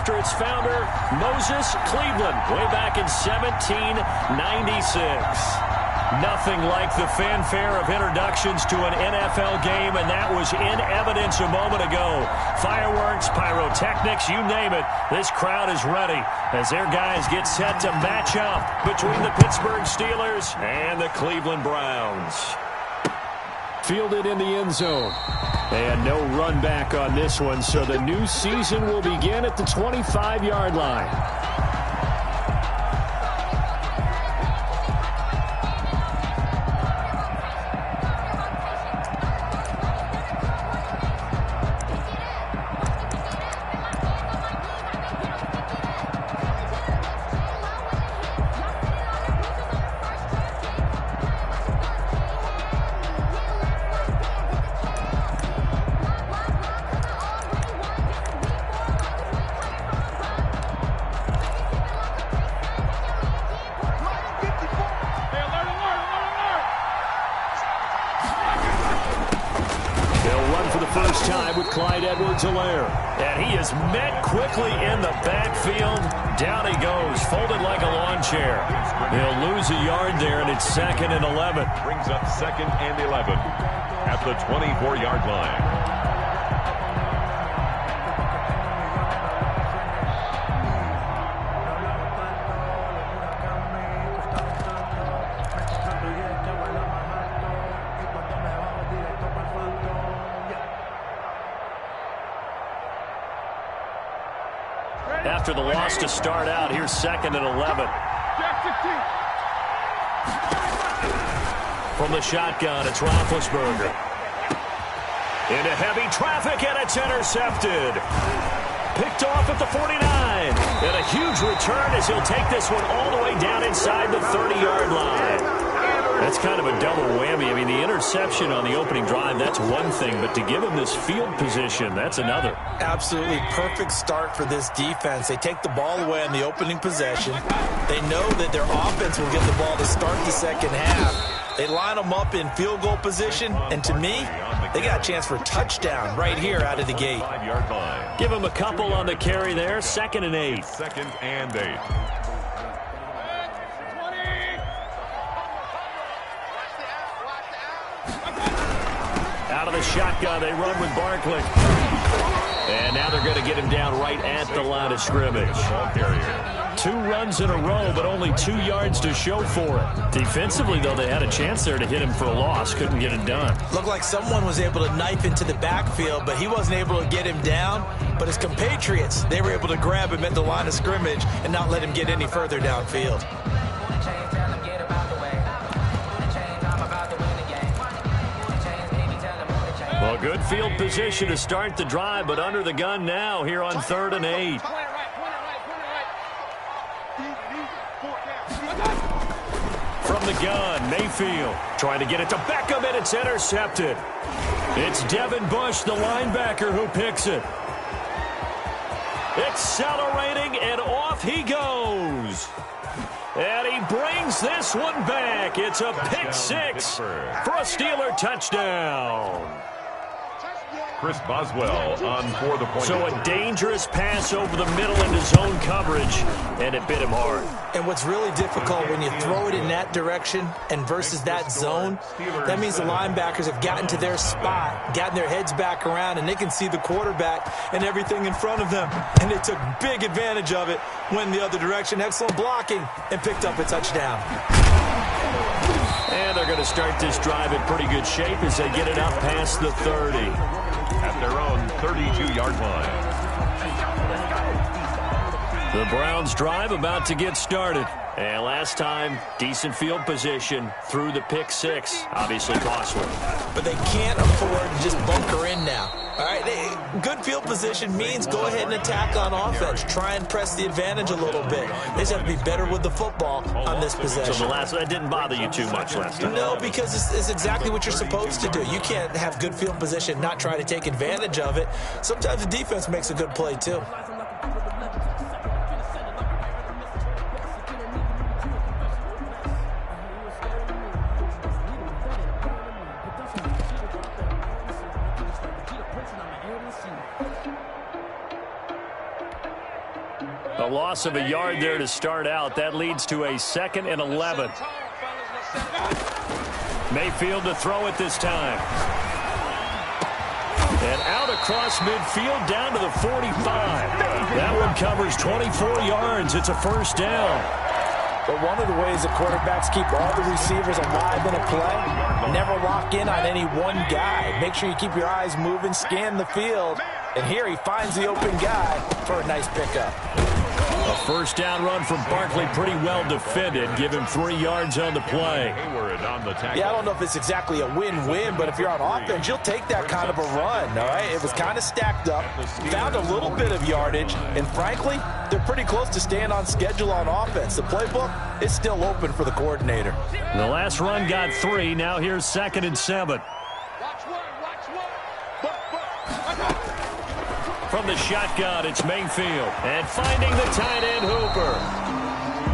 after its founder, Moses Cleveland, way back in 1796. Nothing like the fanfare of introductions to an NFL game, and that was in evidence a moment ago. Fireworks, pyrotechnics, you name it. This crowd is ready as their guys get set to match up between the Pittsburgh Steelers and the Cleveland Browns. Fielded in the end zone. And no run back on this one, so the new season will begin at the 25-yard line. And he is met quickly in the backfield. Down he goes, folded like a lawn chair. He'll lose a yard there, and it's 2nd and 11. Brings up 2nd and 11 at the 24-yard line. After the loss to start out, here's 2nd and 11. From the shotgun, it's Roethlisberger. Into heavy traffic, and it's intercepted. Picked off at the 49. And a huge return as he'll take this one all the way down inside the 30-yard line. That's kind of a double whammy. I mean, the interception on the opening drive, that's one thing, but to give him this field position, that's another. Absolutely perfect start for this defense. They take the ball away on the opening possession. They know that their offense will get the ball to start the second half. They line them up in field goal position, and to me, they got a chance for a touchdown right here out of the gate. 5-yard line. Give him a couple on the carry there. 2nd and 8. 2nd and 8. Out of the shotgun, they run with Barkley. And now they're going to get him down right at the line of scrimmage. 2 runs in a row, but only 2 yards to show for it. Defensively, though, they had a chance there to hit him for a loss. Couldn't get it done. Looked like someone was able to knife into the backfield, but he wasn't able to get him down. But his compatriots, they were able to grab him at the line of scrimmage and not let him get any further downfield. Well, good field position to start the drive, but under the gun now here on 3rd and 8. From the gun, Mayfield trying to get it to Beckham, and it's intercepted. It's Devin Bush, the linebacker, who picks it. Accelerating, and off he goes. And he brings this one back. It's a pick 6 for a Steeler touchdown. Chris Boswell on for the point. So a dangerous pass over the middle into zone coverage, and it bit him hard. And what's really difficult when you throw it in that direction and versus that zone, that means the linebackers have gotten to their spot, gotten their heads back around, and they can see the quarterback and everything in front of them. And they took big advantage of it, went the other direction, excellent blocking, and picked up a touchdown. And they're going to start this drive in pretty good shape as they get it up past the 30. At their own 32-yard line. The Browns drive about to get started. And last time, decent field position through the pick 6. Obviously costly. But they can't afford to just bunker in now. All right, good field position means go ahead and attack on offense. Try and press the advantage a little bit. They just have to be better with the football on this possession. So that didn't bother you too much last time? No, because it's exactly what you're supposed to do. You can't have good field position, not try to take advantage of it. Sometimes the defense makes a good play, too. A loss of a yard there to start out. That leads to a 2nd and 11. Mayfield to throw it this time. And out across midfield down to the 45. That one covers 24 yards. It's a first down. But one of the ways the quarterbacks keep all the receivers alive in a play, never lock in on any one guy. Make sure you keep your eyes moving, scan the field. And here he finds the open guy for a nice pickup. A first down run from Barkley, pretty well defended. Give him 3 yards on the play. Yeah, I don't know if it's exactly a win-win, but if you're on offense, you'll take that kind of a run, all right? It was kind of stacked up, found a little bit of yardage, and frankly, they're pretty close to staying on schedule on offense. The playbook is still open for the coordinator. The last run got 3. Now here's 2nd and 7. From the shotgun, it's Mayfield. And finding the tight end, Hooper.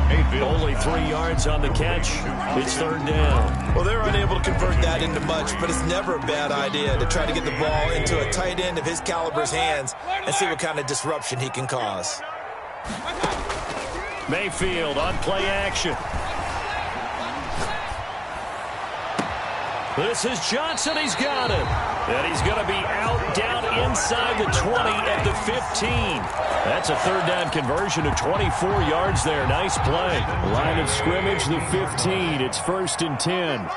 Mayfield. Only 3 yards on the catch. It's 3rd down. Well, they're unable to convert that into much, but it's never a bad idea to try to get the ball into a tight end of his caliber's hands and see what kind of disruption he can cause. Mayfield on play action. This is Johnson. He's got it. And he's going to be out down inside the 20 at the 15. That's a 3rd down conversion of 24 yards there. Nice play. Line of scrimmage, the 15. It's 1st and 10.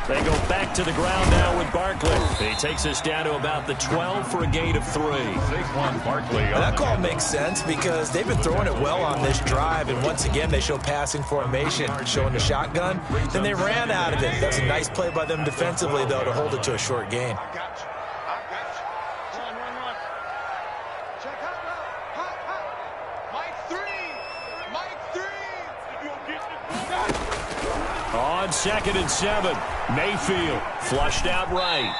They go back to the ground now with Barkley. He takes us down to about the 12 for a gain of 3. That call makes sense because they've been throwing it well on this drive, and once again they show passing formation, showing the shotgun. Then they ran out of it. That's a nice play by them defensively, though, to hold it to a short gain. On 2nd and 7, Mayfield flushed out right.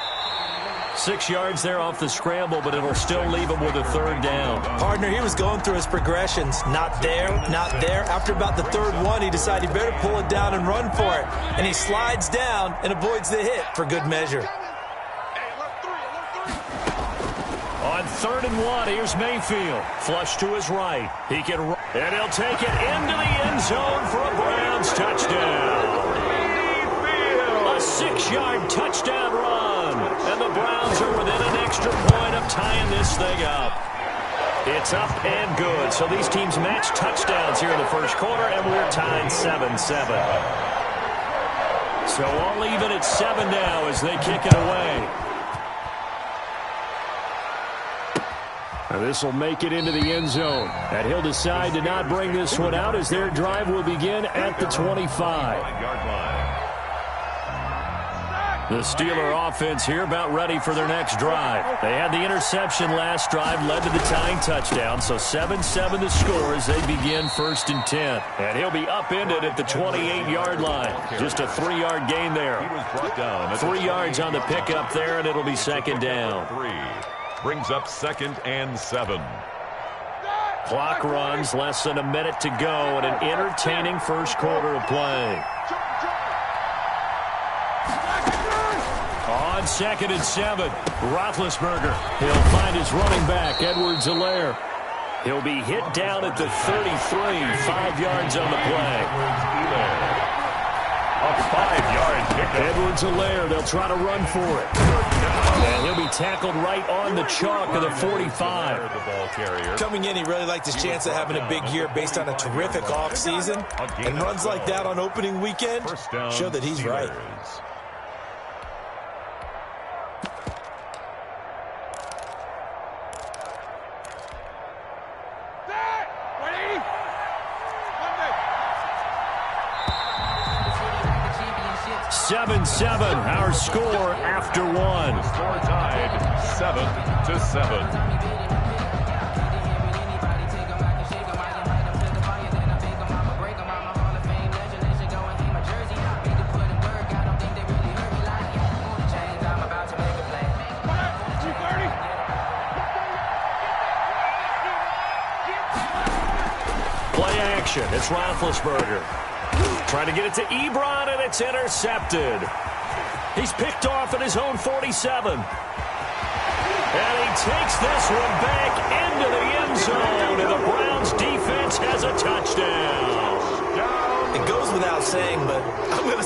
6 yards there off the scramble, but it'll still leave him with a 3rd down. Partner, he was going through his progressions. Not there, not there. After about the 3rd one, he decided he better pull it down and run for it. And he slides down and avoids the hit for good measure. On 3rd and 1, here's Mayfield. Flush to his right. He can run, and he'll take it into the end zone for a Browns touchdown. A 6-yard touchdown run. And the Browns are within an extra point of tying this thing up. It's up and good. So these teams match touchdowns here in the first quarter, and we're tied 7-7. So all even at 7 now as they kick it away. This will make it into the end zone. And he'll decide to not bring this one out as their drive will begin at the 25. The Steeler offense here about ready for their next drive. They had the interception last drive, led to the tying touchdown. So 7-7 the score as they begin 1st and 10. And he'll be upended at the 28-yard line. Just a 3-yard gain there. 3 yards on the pickup there, and it'll be 2nd down. Brings up 2nd and 7. Clock runs, less than a minute to go, and an entertaining first quarter of play. On 2nd and 7, Roethlisberger. He'll find his running back, Edwards-Helaire. He'll be hit down at the 33, 5 yards on the play. A 5-yard pickup. Edwards-Helaire, they'll try to run for it. And he'll be tackled right on the chalk of the 45. Coming in, he really liked his chance of having a big year based on a terrific offseason. And runs like that on opening weekend show that he's right. Seven, our score after one. The score tied 7-7. Play action. It's Roethlisberger. Trying to get it to Ebron, and it's intercepted. He's picked off at his own 47. And he takes this one back into the end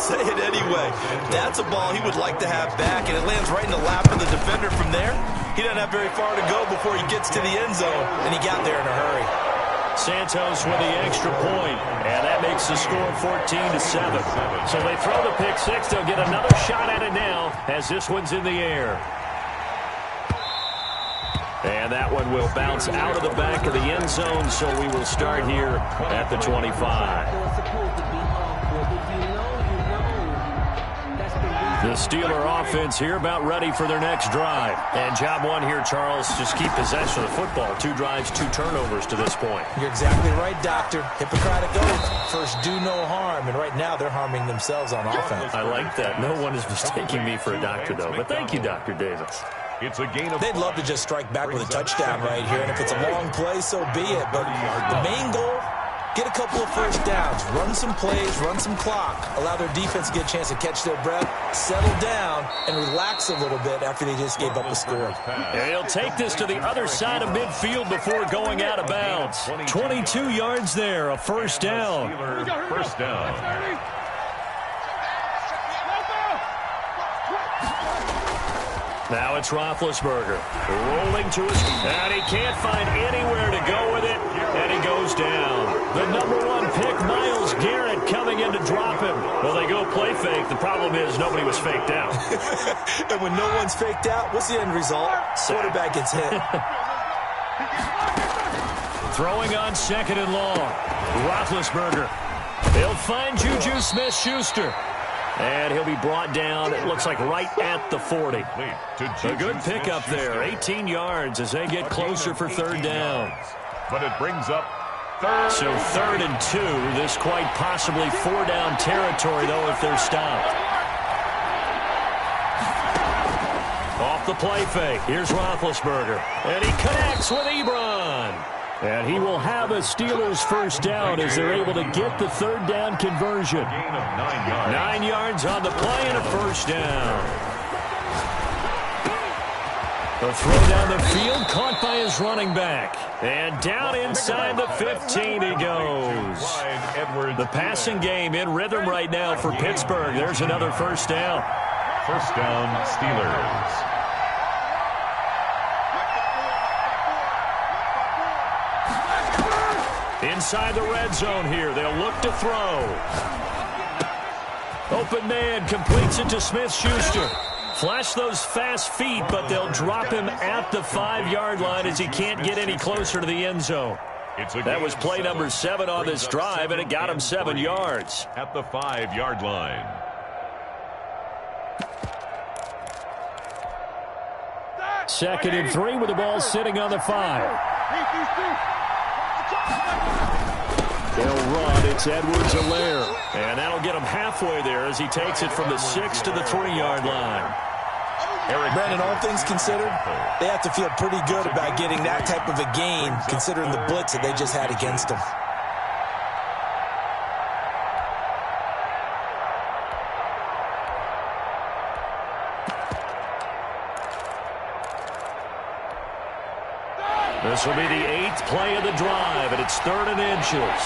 say it anyway. That's a ball he would like to have back, and it lands right in the lap of the defender from there. He doesn't have very far to go before he gets to the end zone, and he got there in a hurry. Santos with the extra point, and that makes the score 14-7. So they throw the pick six. They'll get another shot at it now as this one's in the air. And that one will bounce out of the back of the end zone, so we will start here at the 25. The Steeler offense here about ready for their next drive. And job one here, Charles, just keep possession of the football. 2 drives, 2 turnovers to this point. You're exactly right, Doctor. Hippocratic oath. First, do no harm. And right now, they're harming themselves on offense. I like that. No one is mistaking me for a doctor, though. But thank you, Dr. Davis. It's a gain of They'd love to just strike back with a touchdown right here. And if it's a long play, so be it. But the main goal, get a couple of first downs, run some plays, run some clock, allow their defense to get a chance to catch their breath, settle down, and relax a little bit after they just gave up a score. And he'll take this to the other side of midfield before going out of bounds. 22 yards there, a first down. First down. Now it's Roethlisberger rolling to his, and he can't find anywhere to go with it, and he goes down. The number 1 pick, Myles Garrett, coming in to drop him. Well, they go play fake. The problem is nobody was faked out. And when no one's faked out, what's the end result? Quarterback gets hit. Throwing on 2nd and long. Roethlisberger. They'll find Juju Smith-Schuster. And he'll be brought down, it looks like, right at the 40. A good pickup there, 18 yards as they get closer for 3rd down. But it brings up 3rd. So 3rd and 2, this quite possibly 4-down territory, though, if they're stopped. Off the play fake, here's Roethlisberger. And he connects with Ebron. And he will have a Steelers first down as they're able to get the 3rd down conversion. Gain of 9 yards. 9 yards on the play and a first down. The throw down the field, caught by his running back. And down inside the 15 he goes. The passing game in rhythm right now for Pittsburgh. There's another first down. First down, Steelers. Inside the red zone here. They'll look to throw. Open man completes it to Smith-Schuster. Flash those fast feet, but they'll drop him at the 5-yard line as he can't get any closer to the end zone. That was play number 7 on this drive, and it got him 7 yards. At the 5-yard line. Second and 3 with the ball sitting on the 5. They'll run. It's Edwards-Helaire. And that'll get him halfway there as he takes it from the 6 to the 3-yard line. Brandon, all things considered, they have to feel pretty good about getting that type of a gain, considering the blitz that they just had against them. This will be the 8th play of the drive, and it's 3rd and inches.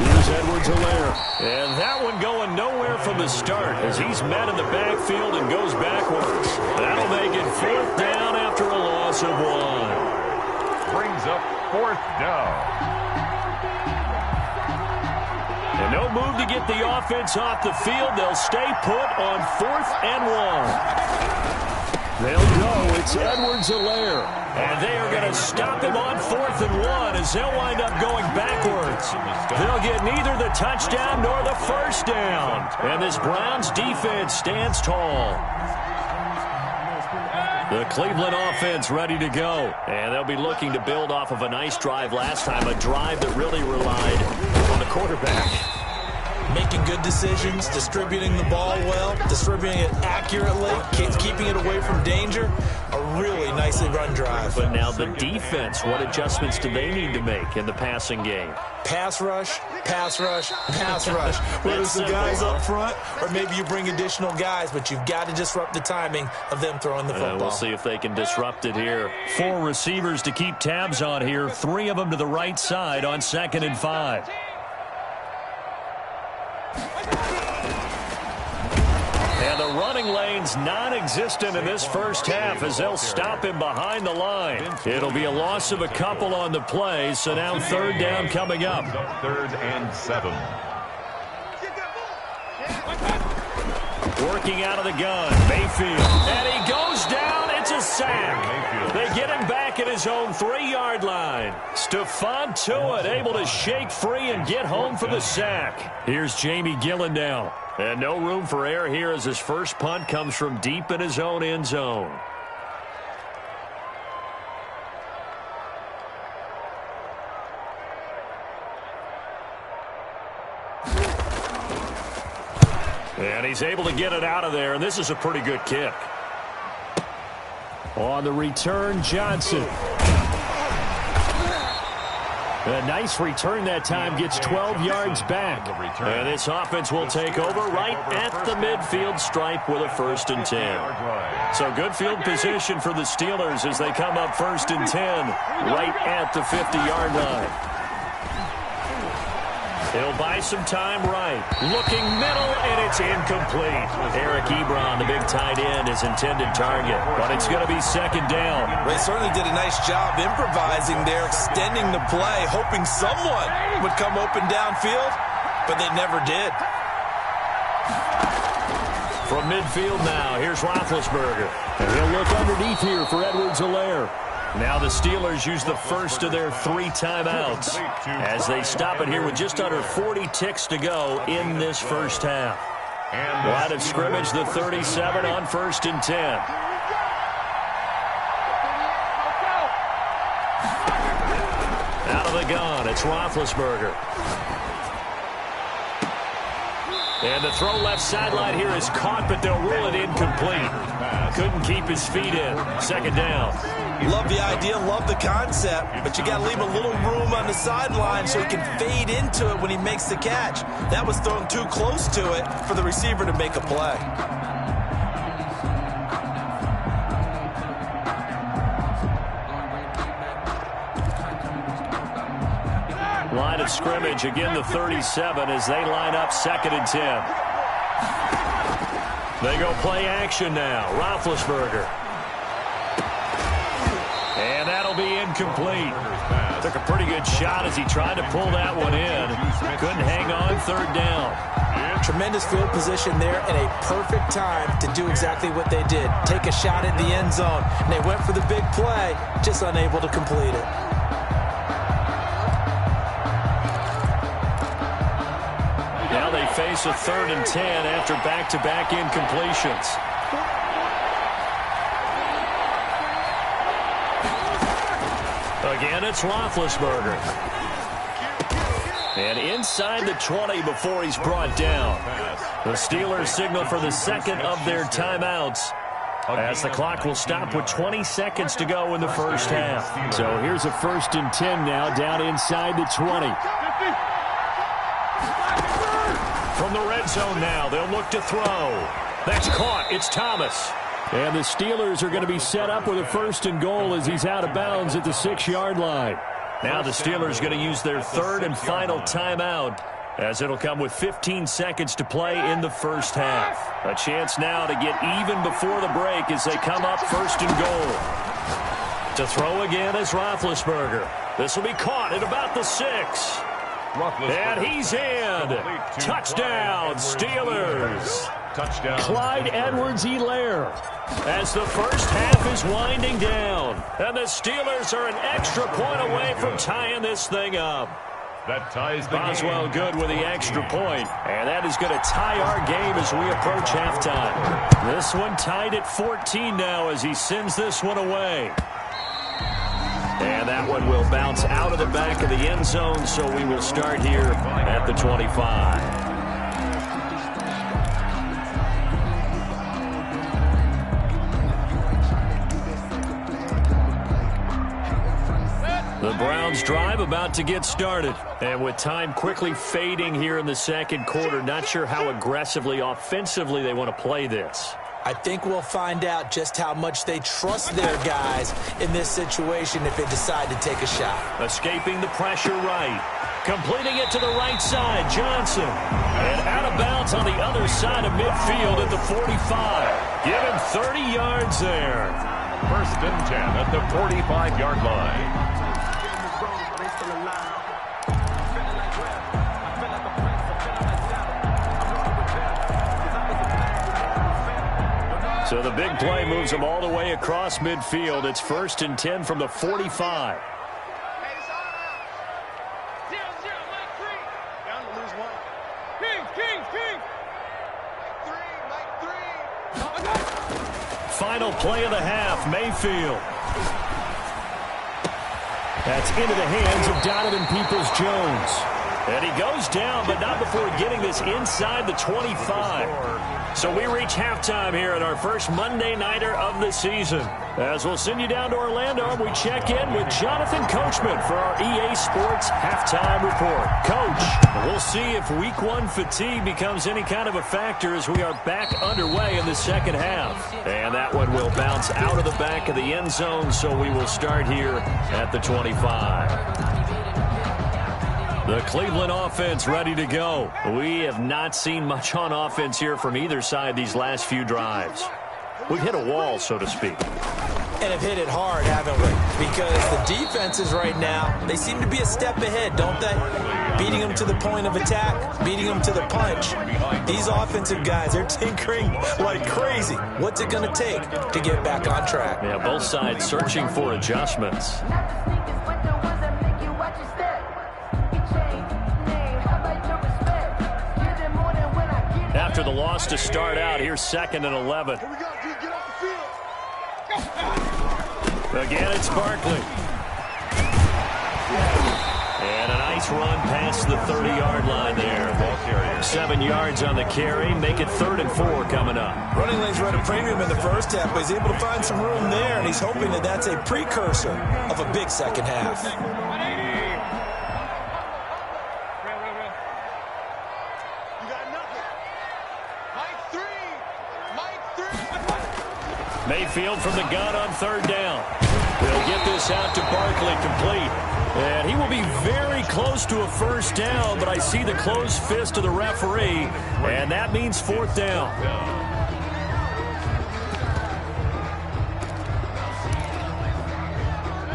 Here's Edwards-Helaire. And that one going nowhere from the start as he's met in the backfield and goes backwards. That'll make it 4th down after a loss of 1. Brings up 4th down. And no move to get the offense off the field. They'll stay put on 4th and 1. They'll go. It's Edwards-Helaire. And they are going to stop him on 4th and 1 as they'll wind up going backwards. They'll get neither the touchdown nor the first down. And this Browns defense stands tall. The Cleveland offense ready to go. And they'll be looking to build off of a nice drive last time, a drive that really relied on the quarterback. Making good decisions, distributing the ball well, distributing it accurately, keeping it away from danger. A really nicely run drive. But now the defense, what adjustments do they need to make in the passing game? Pass rush, pass rush, pass rush. Whether it's the guys up front or maybe you bring additional guys, but you've got to disrupt the timing of them throwing the football. We'll see if they can disrupt it here. 4 receivers to keep tabs on here, 3 of them to the right side on 2nd and 5. running lanes non-existent in this first half as they'll stop him behind the line. It'll be a loss of a couple on the play, so now third down coming up. 3rd and 7. Working out of the gun, Mayfield. And he goes down. It's a sack. They get him back at his own 3-yard line. Stephon Tuitt able to shake free and get home for the sack. Here's Jamie Gillen now. And no room for error here as his first punt comes from deep in his own end zone. And he's able to get it out of there, and this is a pretty good kick. On the return, Johnson. A nice return that time, gets 12 yards back. And this offense will take over right at the midfield stripe with a 1st and 10. So good field position for the Steelers as they come up 1st and 10 right at the 50-yard line. He'll buy some time right. Looking middle, and it's incomplete. Eric Ebron, the big tight end, his intended target. But it's going to be 2nd down. They certainly did a nice job improvising there, extending the play, hoping someone would come open downfield, but they never did. From midfield now, here's Roethlisberger. And he'll look underneath here for Edwards-Helaire. Now the Steelers use the first of their 3 timeouts as they stop it here with just under 40 ticks to go in this first half. Line of scrimmage, the 37 on 1st and 10. Out of the gun, it's Roethlisberger. And the throw left sideline here is caught, but they'll rule it incomplete. Couldn't keep his feet in. 2nd down. Love the idea, love the concept, but you got to leave a little room on the sideline so he can fade into it when he makes the catch. That was thrown too close to it for the receiver to make a play. Line of scrimmage, again the 37 as they line up 2nd and 10. They go play action now. Roethlisberger. And that'll be incomplete. Took a pretty good shot as he tried to pull that one in. Couldn't hang on, 3rd down. Tremendous field position there and a perfect time to do exactly what they did. Take a shot at the end zone. And they went for the big play, just unable to complete it. Now they face a 3rd and 10 after back-to-back incompletions. Again, it's Roethlisberger. And inside the 20 before he's brought down. The Steelers signal for the 2nd of their timeouts as the clock will stop with 20 seconds to go in the first half. So here's a 1st and 10 now down inside the 20. From the red zone now, they'll look to throw. That's caught. It's Thomas. And the Steelers are going to be set up with a 1st and goal as he's out of bounds at the 6-yard line. Now the Steelers going to use their 3rd and final timeout as it'll come with 15 seconds to play in the first half. A chance now to get even before the break as they come up 1st and goal. To throw again is Roethlisberger. This will be caught at about the 6. And he's in. Touchdown, Steelers. Touchdown. Clyde Edwards-Helaire as the first half is winding down. And the Steelers are an extra point away from tying this thing up. That ties the Boswell game. good with the extra point. And that is going to tie our game as we approach halftime. This one tied at 14 now as he sends this one away. And that one will bounce out of the back of the end zone, so we will start here at the 25. The Browns drive about to get started. And with time quickly fading here in the 2nd quarter, not sure how aggressively, offensively they want to play this. I think we'll find out just how much they trust their guys in this situation if they decide to take a shot. Escaping the pressure right. Completing it to the right side, Johnson. And out of bounds on the other side of midfield at the 45. Give him 30 yards there. 1st and 10 at the 45-yard line. So the big play moves them all the way across midfield. It's 1st and 10 from the 45. Final play of the half, Mayfield. That's into the hands of Donovan Peoples-Jones. And he goes down, but not before getting this inside the 25. So we reach halftime here at our first Monday Nighter of the season. As we'll send you down to Orlando, we check in with Jonathan Coachman for our EA Sports Halftime Report. Coach, we'll see if Week 1 fatigue becomes any kind of a factor as we are back underway in the second half. And that one will bounce out of the back of the end zone, so we will start here at the 25. The Cleveland offense ready to go. We have not seen much on offense here from either side these last few drives. We've hit a wall, so to speak. And have hit it hard, haven't we? Because the defenses right now, they seem to be a step ahead, don't they? Beating them to the point of attack, beating them to the punch. These offensive guys, they're tinkering like crazy. What's it going to take to get back on track? Yeah, both sides searching for adjustments. After the loss to start out, here's 2nd and 11. Here we go, dude. Get off the field. Again, it's Barkley. And a nice run past the 30-yard line there. 7 yards on the carry. Make it 3rd and 4 coming up. Running lanes were at a premium in the first half, but he's able to find some room there, and he's hoping that that's a precursor of a big second half. Mayfield from the gun on 3rd down. They'll get this out to Barkley, complete. And he will be very close to a 1st down, but I see the closed fist of the referee, and that means 4th down.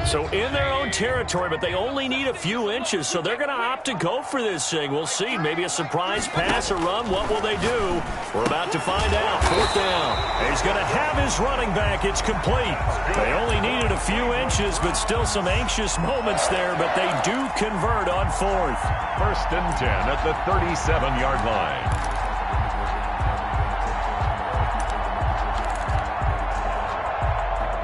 So in their own territory, but they only need a few inches, so they're going to opt to go for this thing. We'll see. Maybe a surprise pass or run. What will they do? We're about to find out. 4th down. He's going to have his running back. It's complete. They only needed a few inches, but still some anxious moments there, but they do convert on 4th. 1st and 10 at the 37-yard line.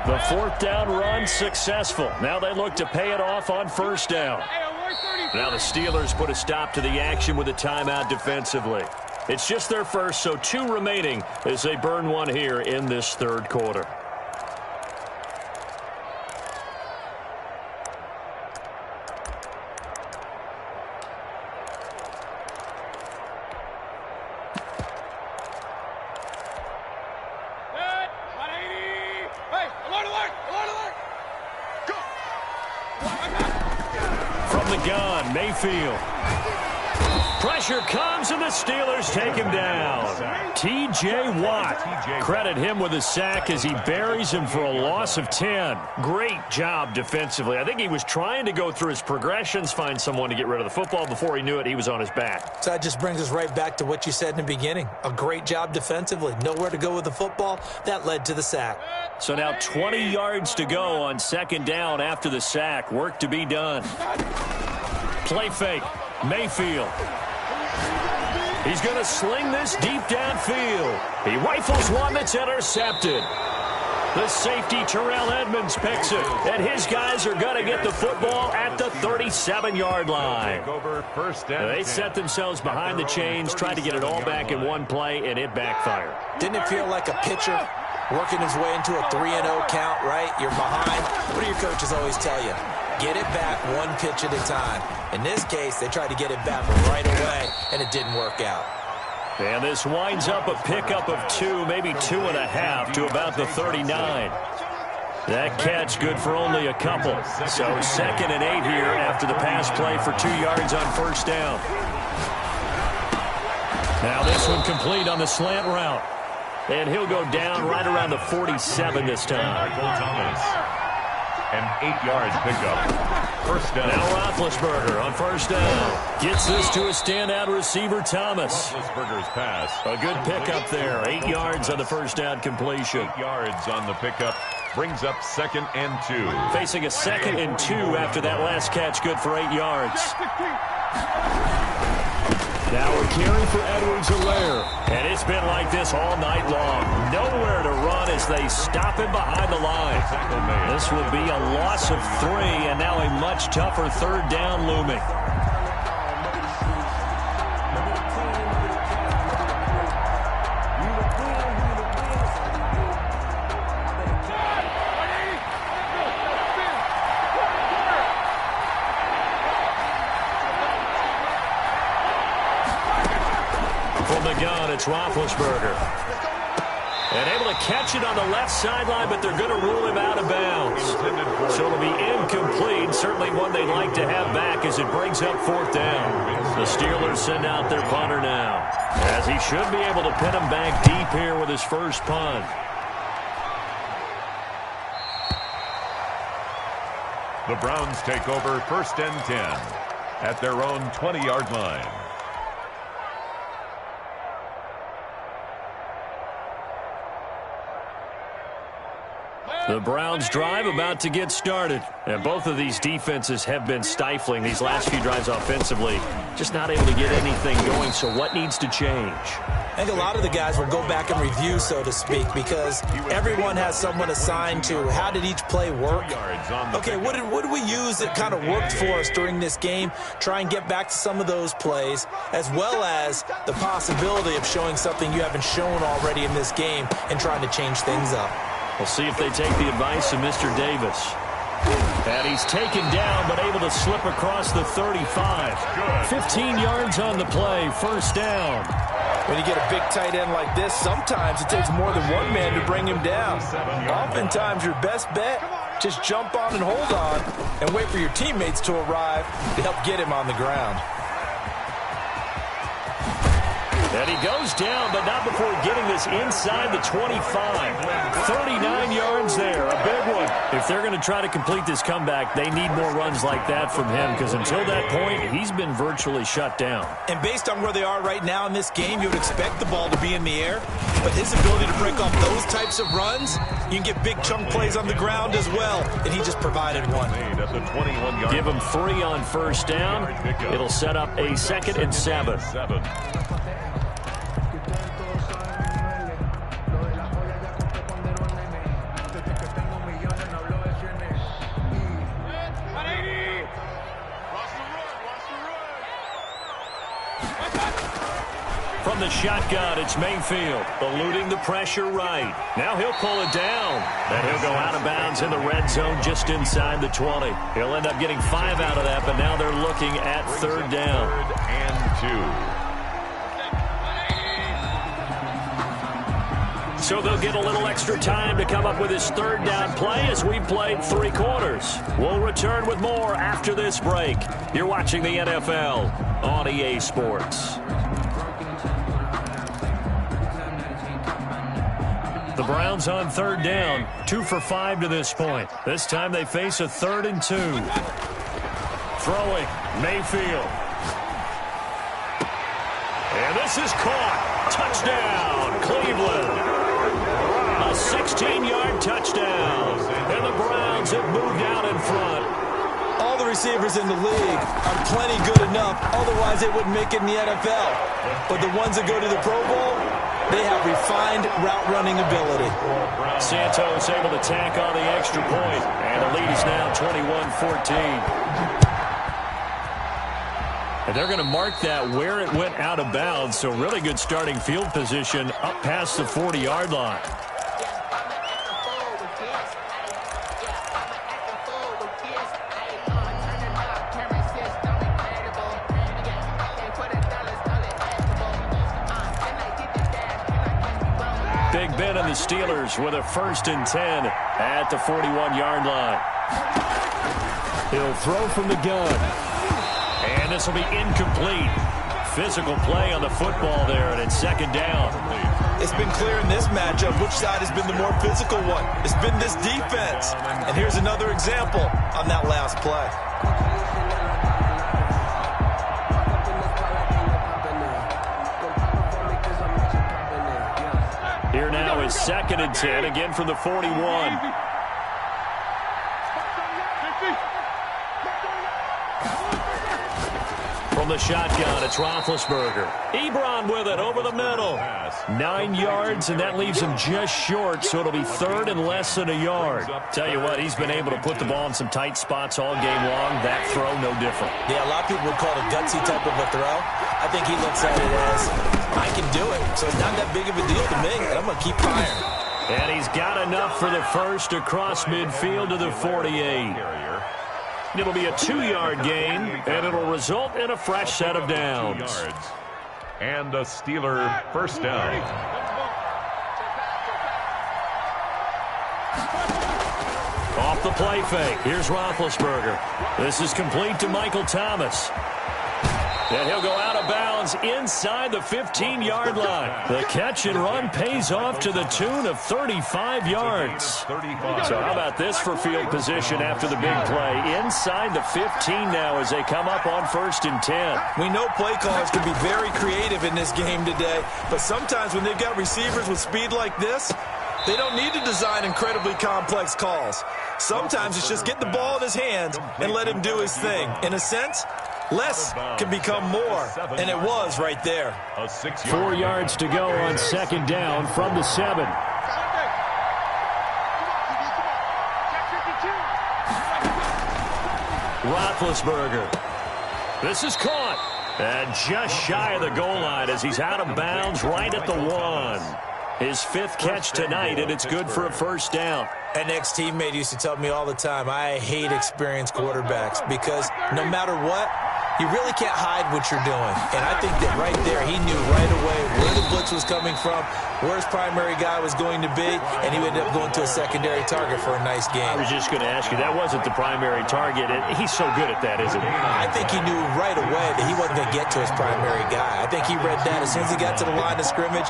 The 4th down run successful. Now they look to pay it off on 1st down. Now the Steelers put a stop to the action with a timeout defensively. It's just their first, so 2 remaining as they burn one here in this 3rd quarter. Mayfield. Pressure comes, and the Steelers take him down. T.J. Watt. Credit him with a sack as he buries him for a loss of 10. Great job defensively. I think he was trying to go through his progressions, find someone to get rid of the football. Before he knew it, he was on his back. So that just brings us right back to what you said in the beginning. A great job defensively. Nowhere to go with the football. That led to the sack. So now 20 yards to go on 2nd down after the sack. Work to be done. Play fake. Mayfield. He's going to sling this deep downfield. He rifles one that's intercepted. The safety, Terrell Edmonds, picks it. And his guys are going to get the football at the 37-yard line. They set themselves behind the chains, tried to get it all back in one play, and it backfired. Didn't it feel like a pitcher working his way into a 3-0 count, right? You're behind. What do your coaches always tell you? Get it back one pitch at a time. In this case, they tried to get it back right away, and it didn't work out. And this winds up a pickup of 2, maybe 2.5 to about the 39. That catch good for only a couple. So 2nd and 8 here after the pass play for 2 yards on first down. Now this one complete on the slant route. And he'll go down right around the 47 this time. Thomas. An 8-yard pickup. First down. Now Roethlisberger on first down. Gets this to a standout receiver, Thomas. Roethlisberger's pass. A good pickup there. 8 yards on the first down completion. 8 yards on the pickup. Brings up 2nd and 2. Facing a 2nd and 2 after that last catch, good for 8 yards. Now we're carrying for Edwards-Helaire. And it's been like this all night long. Nowhere to run as they stop him behind the line. This will be a loss of 3, and now a much tougher 3rd down looming. It's Roethlisberger. And able to catch it on the left sideline, but they're going to rule him out of bounds. So it'll be incomplete. Certainly one they'd like to have back as it brings up 4th down. The Steelers send out their punter now, as he should be able to pin him back deep here with his first punt. The Browns take over 1st and 10 at their own 20-yard line. The Browns drive about to get started. And both of these defenses have been stifling these last few drives offensively. Just not able to get anything going, so what needs to change? I think a lot of the guys will go back and review, so to speak, because everyone has someone assigned to how did each play work. Okay, what did we use that kind of worked for us during this game? Try and get back to some of those plays, as well as the possibility of showing something you haven't shown already in this game and trying to change things up. We'll see if they take the advice of Mr. Davis. And he's taken down, but able to slip across the 35. 15 yards on the play, first down. When you get a big tight end like this, sometimes it takes more than one man to bring him down. Oftentimes, your best bet, just jump on and hold on and wait for your teammates to arrive to help get him on the ground. And he goes down, but not before getting this inside the 25. 39 yards there, a big one. If they're going to try to complete this comeback, they need more runs like that from him, because until that point, he's been virtually shut down. And based on where they are right now in this game, you would expect the ball to be in the air. But his ability to break off those types of runs, you can get big chunk plays on the ground as well, and he just provided one. Give him 3 on first down. It'll set up a 2nd and 7. From the shotgun, it's Mayfield, eluding the pressure right. Now he'll pull it down. Then he'll go out of bounds in the red zone just inside the 20. He'll end up getting 5 out of that, but now they're looking at 3rd down. 3rd and 2. So they'll get a little extra time to come up with his 3rd down play as we played 3 quarters. We'll return with more after this break. You're watching the NFL on EA Sports. The Browns on 3rd down, 2 for 5 to this point. This time they face a 3rd and 2. Throwing, Mayfield. And this is caught. Touchdown, Cleveland. A 16-yard touchdown. And the Browns have moved out in front. All the receivers in the league are plenty good enough, otherwise they wouldn't make it in the NFL. But the ones that go to the Pro Bowl, they have refined route running ability. Santos able to tack on the extra point, and the lead is now 21-14. And they're going to mark that where it went out of bounds, so really good starting field position up past the 40-yard line. Big Ben and the Steelers with a 1st and 10 at the 41-yard line. He'll throw from the gun. And this will be incomplete. Physical play on the football there, and it's 2nd down. It's been clear in this matchup which side has been the more physical one. It's been this defense. And here's another example on that last play. Here now is 2nd and 10, again from the 41. From the shotgun, it's Roethlisberger. Ebron with it over the middle. 9 yards, and that leaves him just short, so it'll be 3rd and less than a yard. Tell you what, he's been able to put the ball in some tight spots all game long. That throw, no different. Yeah, a lot of people would call it a gutsy type of a throw. I think he looks at it as, I can do it, so it's not that big of a deal to me, and I'm going to keep firing. And he's got enough for the first across midfield to the 48. It'll be a 2-yard gain, and it'll result in a fresh set of downs. And a Steeler 1st down. Off the play fake. Here's Roethlisberger. This is complete to Michael Thomas. And he'll go out of bounds inside the 15-yard line. The catch and run pays off to the tune of 35 yards. So how about this for field position after the big play? Inside the 15 now as they come up on 1st and 10. We know play callers can be very creative in this game today, but sometimes when they've got receivers with speed like this, they don't need to design incredibly complex calls. Sometimes it's just get the ball in his hands and let him do his thing. In a sense, less can become more, and it was right there. 4 yards to go on 2nd down from the 7. Roethlisberger. This is caught. And just shy of the goal line as he's out of bounds right at the 1. His 5th catch tonight, and it's good for a 1st down. An ex-teammate used to tell me all the time, I hate experienced quarterbacks because no matter what, you really can't hide what you're doing. And I think that right there, he knew right away where the blitz was coming from, where his primary guy was going to be, and he ended up going to a secondary target for a nice game. I was just going to ask you, that wasn't the primary target. He's so good at that, isn't he? I think he knew right away that he wasn't going to get to his primary guy. I think he read that as soon as he got to the line of scrimmage,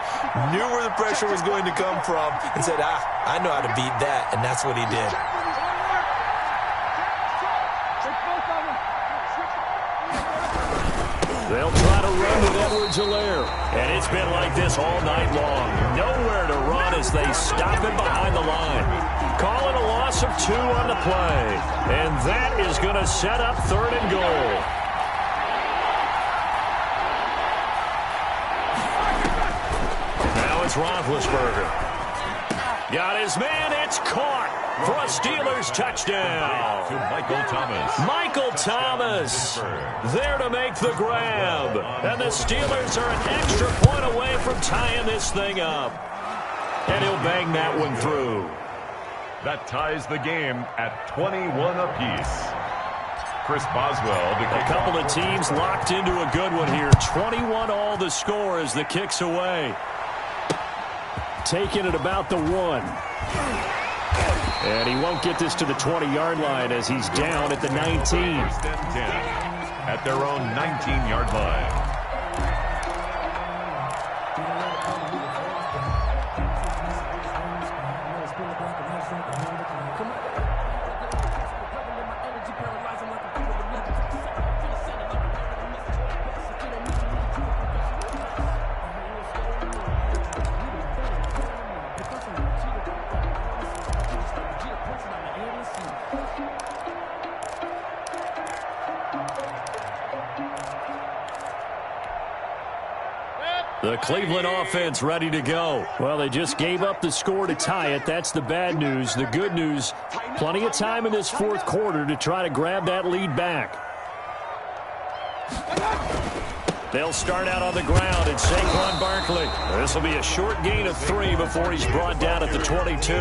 knew where the pressure was going to come from, and said, I know how to beat that, and that's what he did. They'll try to run with Edwards-Helaire. And it's been like this all night long. Nowhere to run as they stop him behind the line. Calling a loss of 2 on the play. And that is going to set up 3rd and goal. Now it's Roethlisberger. Got his man. It's caught for a Steelers touchdown. To Michael Thomas. Michael Thomas there to make the grab. And the Steelers are an extra point away from tying this thing up. And he'll bang that one through. That ties the game at 21 apiece. Chris Boswell. A couple of teams locked into a good one here. 21 all the score as the kick's away. Taking it about the 1. And he won't get this to the 20-yard line as he's down at the 19. At their own 19-yard line. The Cleveland offense ready to go. Well, they just gave up the score to tie it. That's the bad news. The good news, plenty of time in this 4th quarter to try to grab that lead back. They'll start out on the ground at Saquon Barkley. This will be a short gain of 3 before he's brought down at the 22.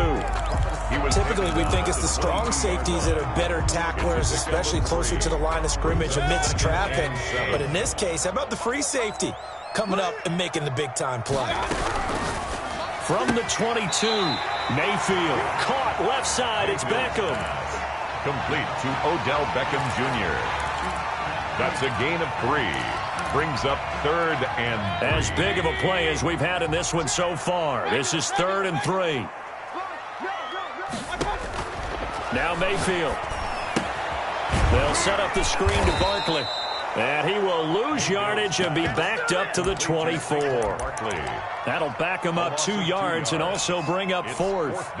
Typically, we think it's the strong safeties that are better tacklers, especially closer to the line of scrimmage amidst traffic. But in this case, how about the free safety coming up and making the big-time play? From the 22, Mayfield caught left side. It's Beckham. Complete to Odell Beckham Jr. That's a gain of 3. Brings up 3rd and 3. As big of a play as we've had in this one so far. This is 3rd and 3. Now Mayfield. They'll set up the screen to Barkley. And he will lose yardage and be backed up to the 24. That'll back him up 2 yards and also bring up 4th.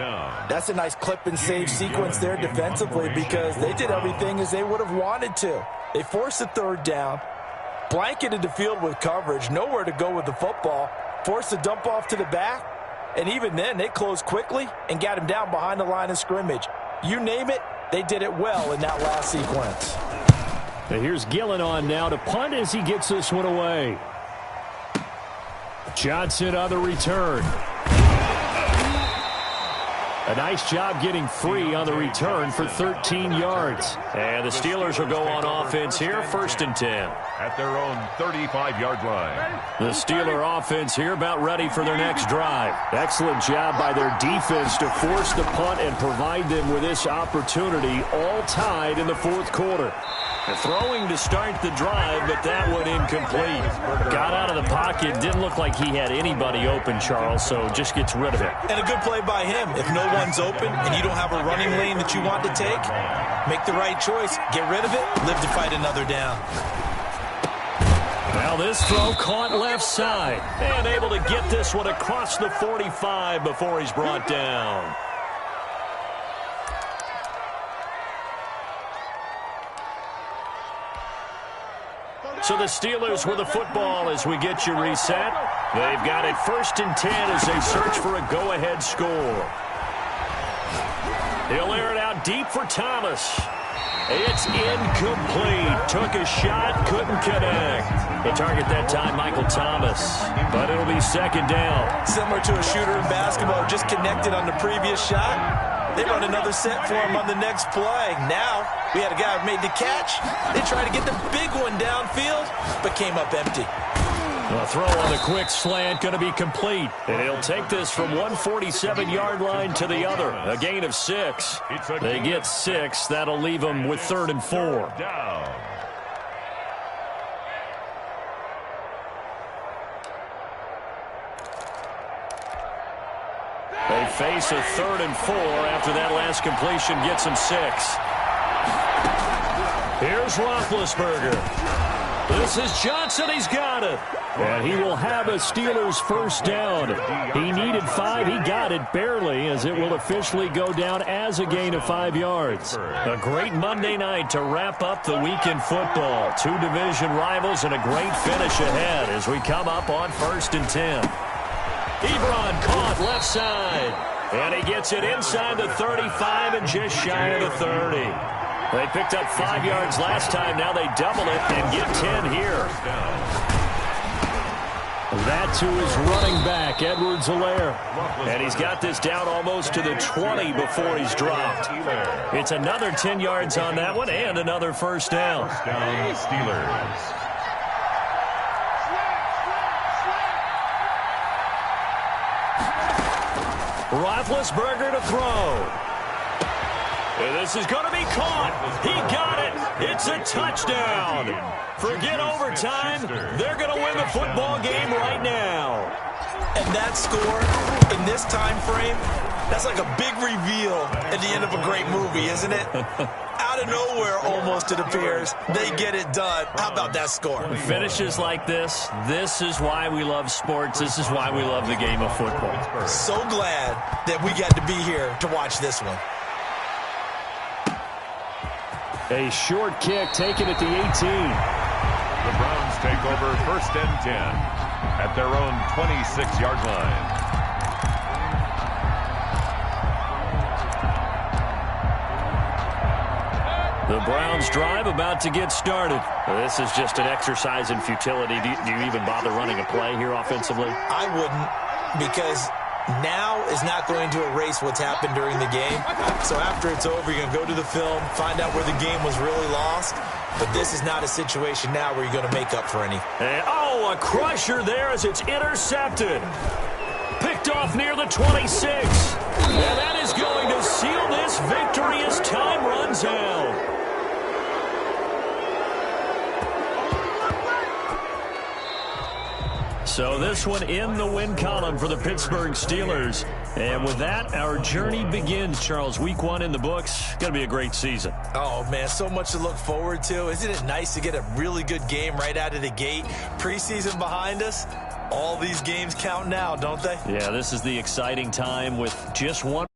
That's a nice clip and save sequence there defensively because they did everything as they would have wanted to. They forced the 3rd down, blanketed the field with coverage, nowhere to go with the football, forced the dump off to the back, and even then they closed quickly and got him down behind the line of scrimmage. You name it, they did it well in that last sequence. Now here's Gillen on now to punt as he gets this one away. Johnson on the return. A nice job getting free on the return for 13 yards. And the Steelers will go on offense here, 1st and 10. At their own 35-yard line. The Steeler offense here about ready for their next drive. Excellent job by their defense to force the punt and provide them with this opportunity, all tied in the 4th quarter. The throwing to start the drive, but that one incomplete. Got out of the pocket. Didn't look like he had anybody open, Charles, so just gets rid of it. And a good play by him. If no one's open and you don't have a running lane that you want to take, make the right choice. Get rid of it. Live to fight another down. Now this throw caught left side. And able to get this one across the 45 before he's brought down. So the Steelers with the football as we get you reset. They've got it 1st and 10 as they search for a go-ahead score. He'll air it out deep for Thomas. It's incomplete. Took a shot, couldn't connect. The target that time, Michael Thomas. But it'll be 2nd down. Similar to a shooter in basketball, just connected on the previous shot. They run another set for him on the next play. Now, we had a guy who made the catch. They tried to get the big one downfield, but came up empty. A throw on the quick slant going to be complete. And he'll take this from 147-yard line to the other. A gain of 6. They get 6. That'll leave them with 3rd and 4. Down. They face a 3rd and 4 after that last completion gets them 6. Here's Roethlisberger. This is Johnson. He's got it. And he will have a Steelers 1st down. He needed 5. He got it barely as it will officially go down as a gain of 5 yards. A great Monday night to wrap up the week in football. 2 division rivals and a great finish ahead as we come up on 1st and 10. Ebron caught left side. And he gets it inside the 35 and just shy of the 30. They picked up 5 yards last time. Now they double it and get 10 here. That to his running back, Edwards-Helaire. And he's got this down almost to the 20 before he's dropped. It's another 10 yards on that one and another 1st down. First down, Steelers. Roethlisberger to throw. And this is going to be caught. He got it. It's a touchdown. Forget overtime. They're going to win the football game right now. And that score in this time frame, that's like a big reveal at the end of a great movie, isn't it? Out of nowhere, almost, it appears. They get it done. How about that score? Finishes like this. This is why we love sports. This is why we love the game of football. So glad that we got to be here to watch this one. A short kick taken at the 18. The Browns take over 1st and 10 at their own 26-yard line. The Browns drive about to get started. This is just an exercise in futility. Do you even bother running a play here offensively? I wouldn't, because now is not going to erase what's happened during the game. So after it's over, you're going to go to the film, find out where the game was really lost. But this is not a situation now where you're going to make up for anything. And, oh, a crusher there as it's intercepted. Picked off near the 26. And that is going to seal this victory as time runs out. So this one in the win column for the Pittsburgh Steelers. And with that, our journey begins, Charles. Week 1 in the books. Going to be a great season. Oh, man, so much to look forward to. Isn't it nice to get a really good game right out of the gate? Preseason behind us. All these games count now, don't they? Yeah, this is the exciting time with just one.